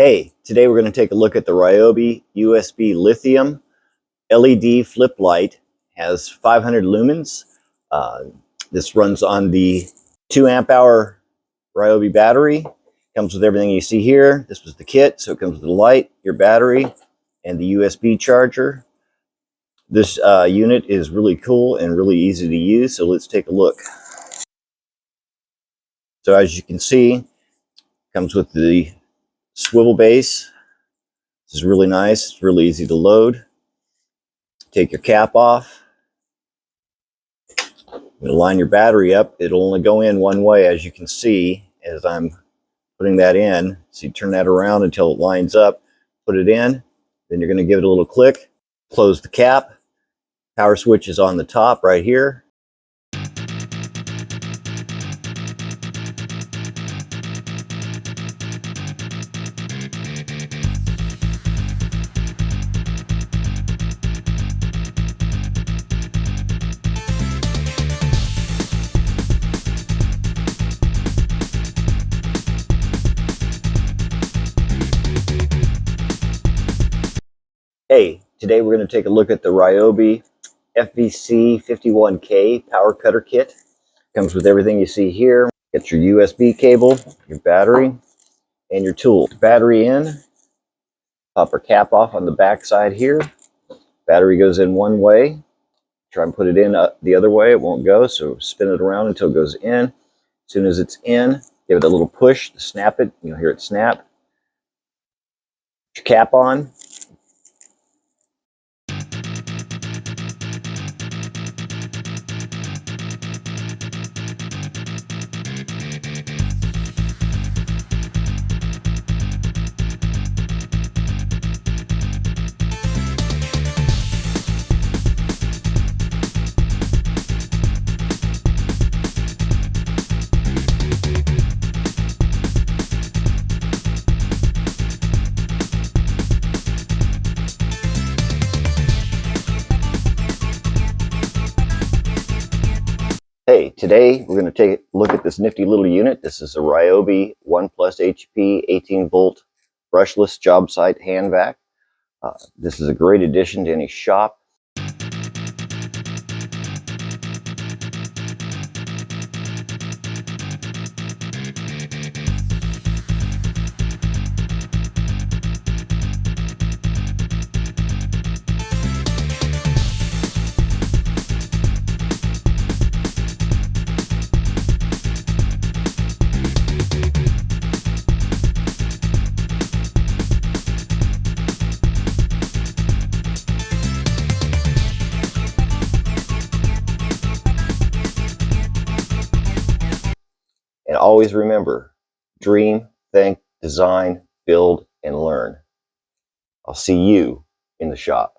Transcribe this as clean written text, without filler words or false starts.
Hey, today we're going to take a look at the Ryobi USB lithium LED flip light. Has 500 lumens. This runs on the 2 amp hour Ryobi battery. Comes with everything you see here. This was the kit, so it comes with the light, your battery, and the USB charger. This unit is really cool and really easy to use, so let's take a look. So as you can see, comes with the swivel base. This is really nice. It's really easy to load. Take your cap off. Line your battery up. It'll only go in one way, as you can see as I'm putting that in. So you turn that around until it lines up. Put it in. Then you're going to give it a little click. Close the cap. Power switch is on the top right here. Hey, today we're going to take a look at the Ryobi FVC51K power cutter kit. Comes with everything you see here. Get your USB cable, your battery, and your tool. Battery in. Pop our cap off on the back side here. Battery goes in one way. Try and put it in the other way. It won't go, so spin it around until it goes in. As soon as it's in, give it a little push to snap it. You'll hear it snap. Put your cap on. Hey, today we're going to take a look at this nifty little unit. This is a Ryobi 1+ HP 18 volt brushless job site hand vac. This is a great addition to any shop. And always remember, dream, think, design, build, and learn. I'll see you in the shop.